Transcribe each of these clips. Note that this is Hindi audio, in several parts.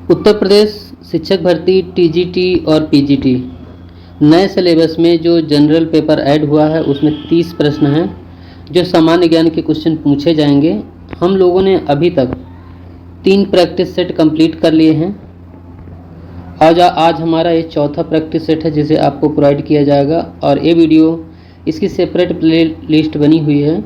उत्तर प्रदेश शिक्षक भर्ती टीजीटी और पीजीटी नए सिलेबस में जो जनरल पेपर ऐड हुआ है उसमें 30 प्रश्न हैं जो सामान्य ज्ञान के क्वेश्चन पूछे जाएंगे। हम लोगों ने अभी तक 3 प्रैक्टिस सेट कंप्लीट कर लिए हैं। आज हमारा ये चौथा प्रैक्टिस सेट है जिसे आपको प्रोवाइड किया जाएगा और ये वीडियो इसकी सेपरेट प्ले लिस्ट बनी हुई है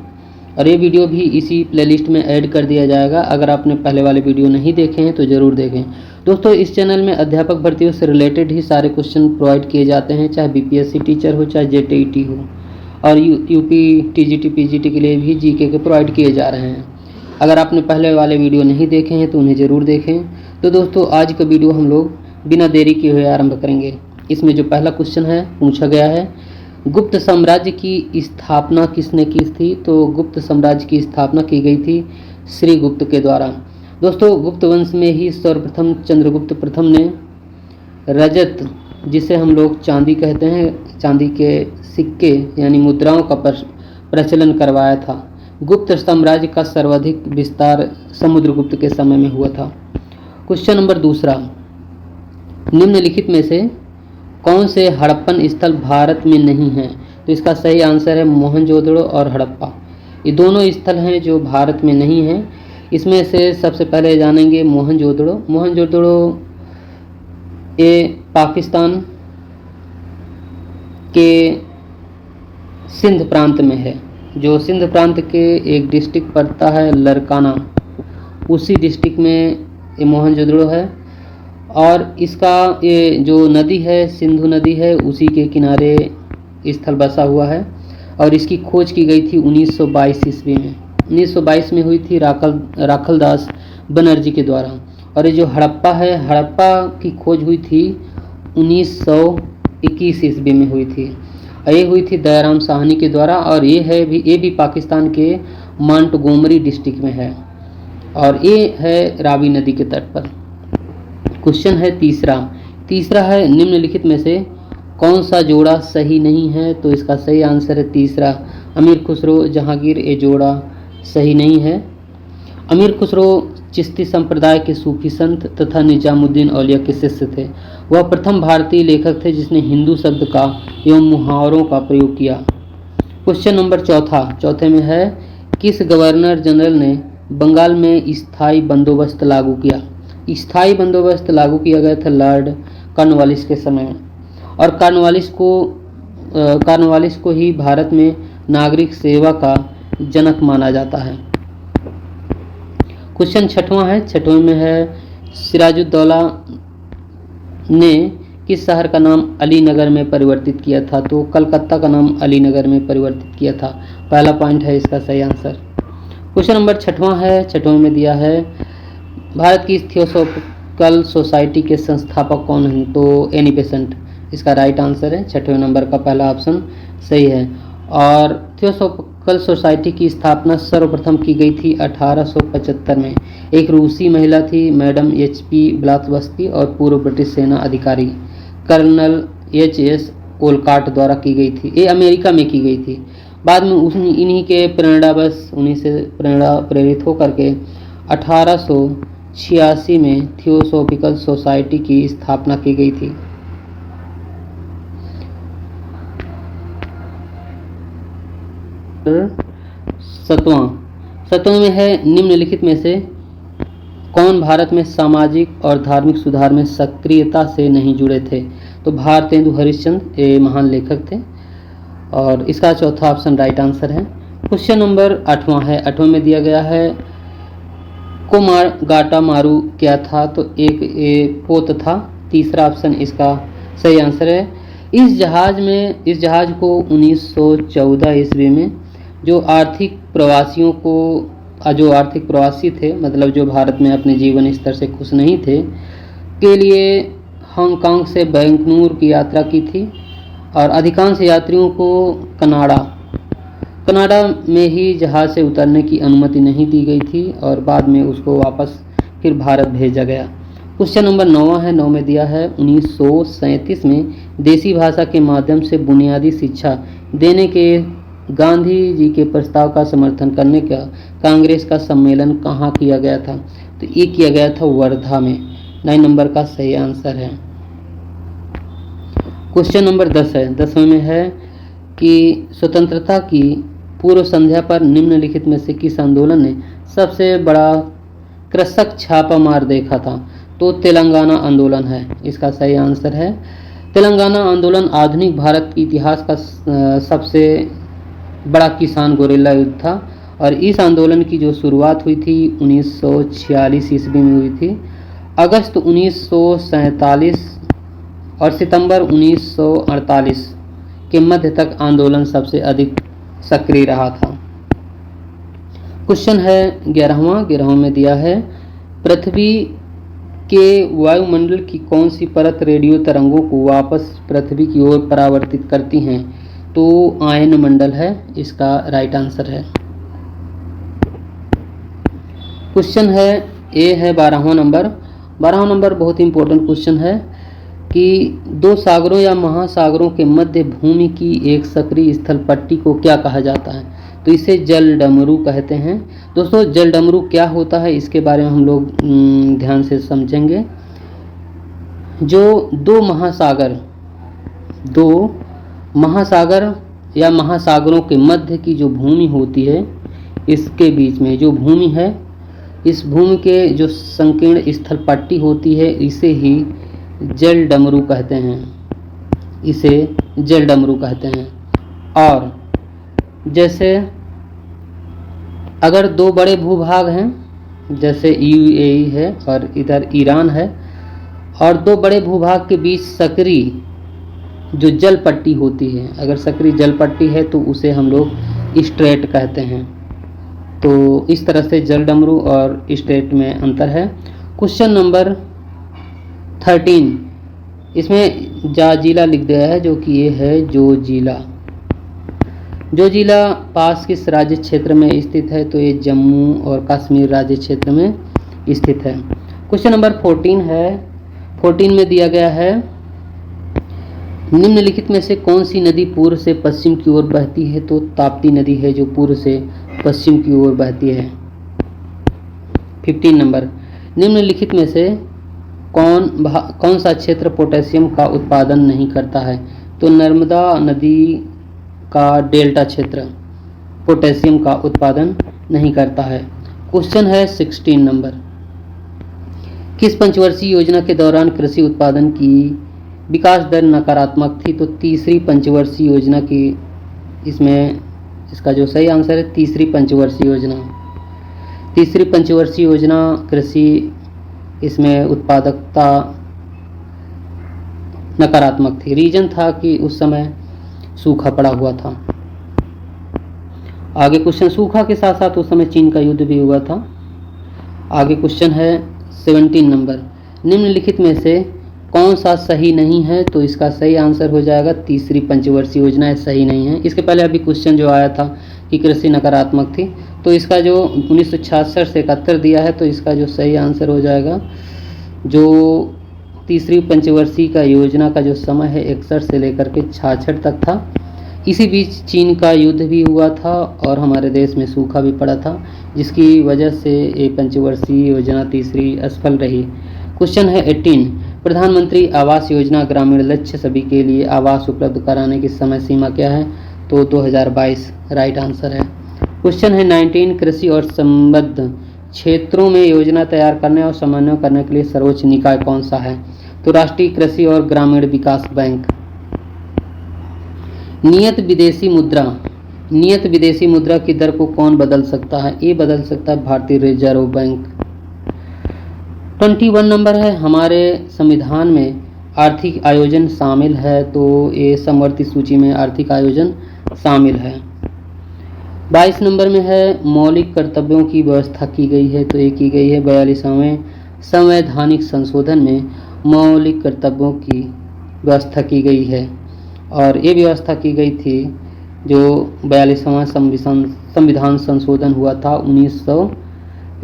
और ये वीडियो भी इसी प्लेलिस्ट में ऐड कर दिया जाएगा। अगर आपने पहले वाले वीडियो नहीं देखे हैं तो ज़रूर देखें। दोस्तों, इस चैनल में अध्यापक भर्तियों से रिलेटेड ही सारे क्वेश्चन प्रोवाइड किए जाते हैं, चाहे बीपीएससी टीचर हो चाहे जेटीईटी हो, और यूपी टीजीटी पीजीटी के लिए भी जीके के प्रोवाइड किए जा रहे हैं। अगर आपने पहले वाले वीडियो नहीं देखे हैं तो उन्हें ज़रूर देखें। तो दोस्तों, आज का वीडियो हम लोग बिना देरी किए हुए आरंभ करेंगे। इसमें जो पहला क्वेश्चन है पूछा गया है, गुप्त साम्राज्य की स्थापना किसने की थी? तो गुप्त साम्राज्य की स्थापना की गई थी श्रीगुप्त के द्वारा। दोस्तों, गुप्त वंश में ही सर्वप्रथम चंद्रगुप्त प्रथम ने रजत, जिसे हम लोग चांदी कहते हैं, चांदी के सिक्के यानी मुद्राओं का प्रचलन करवाया था। गुप्त साम्राज्य का सर्वाधिक विस्तार समुद्रगुप्त के समय में हुआ था। क्वेश्चन नंबर दूसरा, निम्नलिखित में से कौन से हड़प्पन स्थल भारत में नहीं हैं? तो इसका सही आंसर है मोहनजोदड़ो और हड़प्पा। ये दोनों स्थल हैं जो भारत में नहीं हैं। इसमें से सबसे पहले जानेंगे मोहनजोदड़ो। मोहनजोदड़ो ये पाकिस्तान के सिंध प्रांत में है। जो सिंध प्रांत के एक डिस्ट्रिक्ट पड़ता है लरकाना, उसी डिस्ट्रिक्ट में ये मोहनजोदड़ो है। और इसका ये जो नदी है सिंधु नदी है, उसी के किनारे स्थल बसा हुआ है और इसकी खोज की गई थी 1922 ईस्वी में। 1922 में हुई थी राखलदास बनर्जी के द्वारा। और ये जो हड़प्पा है, हड़प्पा की खोज हुई थी 1921 ईस्वी में हुई थी। ये हुई थी दयाराम साहनी के द्वारा और ये भी पाकिस्तान के मोंटगोमरी डिस्ट्रिक्ट में है और ये है रावी नदी के तट पर। क्वेश्चन है तीसरा है, निम्नलिखित में से कौन सा जोड़ा सही नहीं है? तो इसका सही आंसर है तीसरा, अमीर खुसरो जहांगीर। ये जोड़ा सही नहीं है। अमीर खुसरो चिश्ती संप्रदाय के सूफी संत तथा निजामुद्दीन औलिया के शिष्य थे। वह प्रथम भारतीय लेखक थे जिसने हिंदू शब्द का एवं मुहावरों का प्रयोग किया। क्वेश्चन नंबर चौथे में है, किस गवर्नर जनरल ने बंगाल में स्थायी बंदोबस्त लागू किया? स्थायी बंदोबस्त लागू किया गया था लॉर्ड कॉर्नवालिस के समय में और कॉर्नवालिस को ही भारत में नागरिक सेवा का जनक माना जाता है। क्वेश्चन छठवां में है, सिराजुद्दौला ने किस शहर का नाम अलीनगर में परिवर्तित किया था? तो कलकत्ता का नाम अलीनगर में परिवर्तित किया था। पहला पॉइंट है इसका सही आंसर। क्वेश्चन नंबर छठवां में दिया है, भारत की थियोसॉफिकल सोसाइटी के संस्थापक कौन हैं? तो एनी बेसेंट इसका राइट आंसर है। 6वें नंबर का पहला ऑप्शन सही है। और थियोसॉफिकल सोसाइटी की स्थापना सर्वप्रथम की गई थी 1875 में। एक रूसी महिला थी, मैडम HP ब्लावत्स्की, और पूर्व ब्रिटिश सेना अधिकारी कर्नल HS ओलकॉट द्वारा की गई थी। ये अमेरिका में की गई थी। बाद में इन्हीं के उन्हीं से प्रेरणा प्रेरित होकर के 1886 में थियोसॉफिकल सोसाइटी की स्थापना की गई थी। सतवां में है, निम्नलिखित में से कौन भारत में सामाजिक और धार्मिक सुधार में सक्रियता से नहीं जुड़े थे? तो भारतेंदु हरिश्चंद्र ये महान लेखक थे और इसका चौथा ऑप्शन राइट आंसर है। क्वेश्चन नंबर 8वां में दिया गया है, कोमागाटा मारू क्या था? तो एक पोत था। तीसरा ऑप्शन इसका सही आंसर है। इस जहाज को 1914 ईस्वी में जो आर्थिक प्रवासी थे, मतलब जो भारत में अपने जीवन स्तर से खुश नहीं थे, के लिए हांगकांग से बेंगलुरु की यात्रा की थी और अधिकांश यात्रियों को कनाडा में ही जहाज से उतरने की अनुमति नहीं दी गई थी और बाद में उसको वापस फिर भारत भेजा गया। क्वेश्चन नंबर 9 में दिया है, 1937 में देसी भाषा के माध्यम से बुनियादी शिक्षा देने के गांधी जी के प्रस्ताव का समर्थन करने का कांग्रेस का सम्मेलन कहाँ किया गया था? तो ये किया गया था वर्धा में। 9 नंबर का सही आंसर है। क्वेश्चन नंबर 10 है, 10वें में है कि स्वतंत्रता की पूर्व संध्या पर निम्नलिखित में से किस आंदोलन ने सबसे बड़ा कृषक छापा मार देखा था? तो तेलंगाना आंदोलन है, इसका सही आंसर है। तेलंगाना आंदोलन आधुनिक भारत के इतिहास का सबसे बड़ा किसान गोरिल्ला युद्ध था और इस आंदोलन की जो शुरुआत हुई थी 1946 ईस्वी में हुई थी। अगस्त 1947 और सितंबर 1948 के मध्य तक आंदोलन सबसे अधिक सक्रिय रहा था। क्वेश्चन है 11वां में दिया है, पृथ्वी के वायुमंडल की कौन सी परत रेडियो तरंगों को वापस पृथ्वी की ओर परावर्तित करती हैं? तो आयन मंडल है, इसका राइट आंसर है। क्वेश्चन है ए है 12वां नंबर। 12वां नंबर बहुत इंपॉर्टेंट क्वेश्चन है कि दो सागरों या महासागरों के मध्य भूमि की एक सक्रिय स्थल पट्टी को क्या कहा जाता है? तो इसे जल डमरू कहते हैं। दोस्तों, जल डमरू क्या होता है इसके बारे में हम लोग ध्यान से समझेंगे। जो दो महासागर या महासागरों के मध्य की जो भूमि होती है, इसके बीच में जो भूमि है, इस भूमि के जो संकीर्ण स्थल पट्टी होती है, इसे ही जल डमरू कहते हैं, इसे जल डमरू कहते हैं। और जैसे अगर दो बड़े भूभाग हैं, जैसे यूएई है और इधर ईरान है, और दो बड़े भूभाग के बीच सक्रिय जो जल पट्टी होती है, अगर सक्रिय जल पट्टी है तो उसे हम लोग स्ट्रेट कहते हैं। तो इस तरह से जल डमरू और स्ट्रेट में अंतर है। क्वेश्चन नंबर 13, इसमें जाजिला लिख दिया है, जो कि ये है जोजिला। जोजिला पास किस राज्य क्षेत्र में स्थित है? तो ये जम्मू और कश्मीर राज्य क्षेत्र में स्थित है। क्वेश्चन नंबर 14 है। 14 में दिया गया है, निम्नलिखित में से कौन सी नदी पूर्व से पश्चिम की ओर बहती है? तो ताप्ती नदी है जो पूर्व से पश्चिम की ओर बहती है। 15 नंबर, निम्नलिखित में से कौन सा क्षेत्र पोटेशियम का उत्पादन नहीं करता है? तो नर्मदा नदी का डेल्टा क्षेत्र पोटेशियम का उत्पादन नहीं करता है। क्वेश्चन है 16 नंबर, किस पंचवर्षीय योजना के दौरान कृषि उत्पादन की विकास दर नकारात्मक थी? तो तीसरी पंचवर्षीय योजना की, इसमें इसका जो सही आंसर है तीसरी पंचवर्षीय योजना। तीसरी पंचवर्षीय योजना कृषि, इसमें उत्पादकता नकारात्मक थी। रीजन था कि उस समय सूखा पड़ा हुआ था। आगे क्वेश्चन, सूखा के साथ साथ उस समय चीन का युद्ध भी हुआ था। आगे क्वेश्चन है 17 नंबर, निम्नलिखित में से कौन सा सही नहीं है? तो इसका सही आंसर हो जाएगा तीसरी पंचवर्षीय योजना सही नहीं है। इसके पहले अभी क्वेश्चन जो आया था कि कृषि नकारात्मक थी, तो इसका जो 1966 से 71 दिया है, तो इसका जो सही आंसर हो जाएगा, जो तीसरी पंचवर्षीय का योजना का जो समय है 61 से लेकर के 66 तक था। इसी बीच चीन का युद्ध भी हुआ था और हमारे देश में सूखा भी पड़ा था, जिसकी वजह से ये पंचवर्षीय योजना तीसरी असफल रही। क्वेश्चन है 18, प्रधानमंत्री आवास योजना ग्रामीण लक्ष्य सभी के लिए आवास उपलब्ध कराने की समय सीमा क्या है? तो 2022 राइट आंसर है। क्वेश्चन है 19, कृषि और संबद्ध क्षेत्रों में योजना तैयार करने और समन्वय करने के लिए सर्वोच्च निकाय कौन सा है? तो राष्ट्रीय कृषि और ग्रामीण विकास बैंक। नियत विदेशी मुद्रा की दर को कौन बदल सकता है? ये बदल सकता है भारतीय रिजर्व बैंक। 21 नंबर है, हमारे संविधान में आर्थिक आयोजन शामिल है, तो ये समवर्ती सूची में आर्थिक आयोजन शामिल है। 22 नंबर में है, मौलिक कर्तव्यों की व्यवस्था की गई है, तो ये की गई है 42वें संवैधानिक संशोधन में मौलिक कर्तव्यों की व्यवस्था की गई है, और ये व्यवस्था की गई थी जो 42वां संविधान संशोधन हुआ था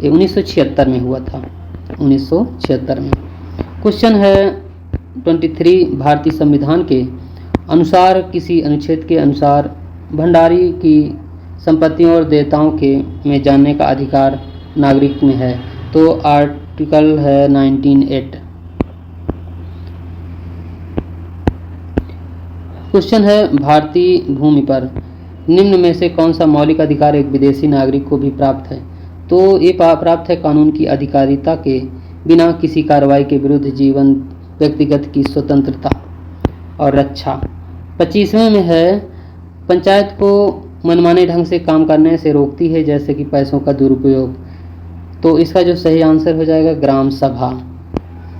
1976 में हुआ था, 1976 में। क्वेश्चन है 23, भारतीय संविधान के अनुसार किसी अनुच्छेद के अनुसार भंडारी की संपत्तियों और देयताओं के में जानने का अधिकार नागरिक में है? तो आर्टिकल है 19(8) क्वेश्चन है, भारतीय भूमि पर निम्न में से कौन सा मौलिक अधिकार एक विदेशी नागरिक को भी प्राप्त है? तो ये प्राप्त है कानून की अधिकारिता के बिना किसी कार्रवाई के विरुद्ध जीवन, व्यक्तिगत की स्वतंत्रता और रक्षा। 25वें में है, पंचायत को मनमाने ढंग से काम करने से रोकती है, जैसे कि पैसों का दुरुपयोग। तो इसका जो सही आंसर हो जाएगा ग्राम सभा।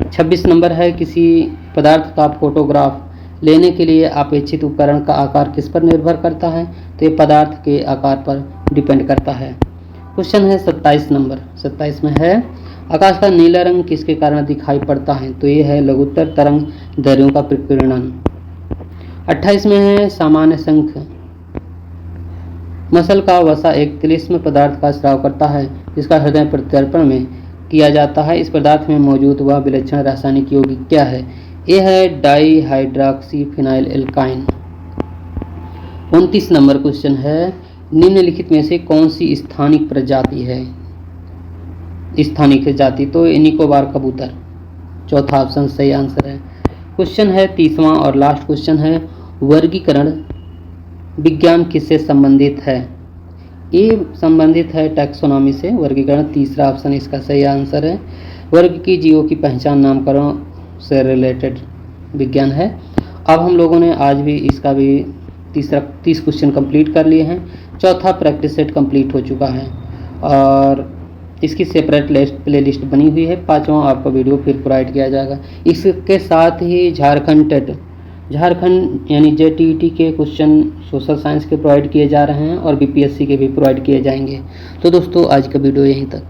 26 नंबर है, किसी पदार्थ का फोटोग्राफ लेने के लिए अपेक्षित उपकरण का आकार किस पर निर्भर करता है? तो ये पदार्थ के आकार पर डिपेंड करता है। क्वेश्चन है 27 नंबर। 27 में है, आकाश का नीला रंग किसके कारण दिखाई पड़ता है? तो ये है लघुत्तर तरंग दैर्घ्यों का प्रकीर्णन। 28 में है, सामान्य शंख मसल का वसा एक तिलिस्म पदार्थ का स्राव करता है जिसका हृदय प्रत्यर्पण में किया जाता है। इस पदार्थ में मौजूद वह विलक्षण रासायनिक यौगिक क्या है? ये है di hydroxy phenyl alkyne. 29 number question है, निम्नलिखित में से कौन सी स्थानिक प्रजाति है? स्थानिक जाति तो निकोबार कबूतर। चौथा ऑप्शन सही आंसर है। क्वेश्चन है 30वां और लास्ट क्वेश्चन है, वर्गीकरण विज्ञान किससे संबंधित है? ये संबंधित है टैक्सोनॉमी से। वर्गीकरण तीसरा ऑप्शन इसका सही आंसर है। वर्ग की जीवों की पहचान नामकरण से रिलेटेड विज्ञान है। अब हम लोगों ने आज भी इसका भी 30 क्वेश्चन कंप्लीट कर लिए हैं। चौथा प्रैक्टिस सेट कंप्लीट हो चुका है और इसकी सेपरेट प्लेलिस्ट बनी हुई है। 5वां आपको वीडियो फिर प्रोवाइड किया जाएगा। इसके साथ ही झारखंड यानी JTET के क्वेश्चन सोशल साइंस के प्रोवाइड किए जा रहे हैं और BPSC के भी प्रोवाइड किए जाएंगे। तो दोस्तों आज का वीडियो यहीं तक।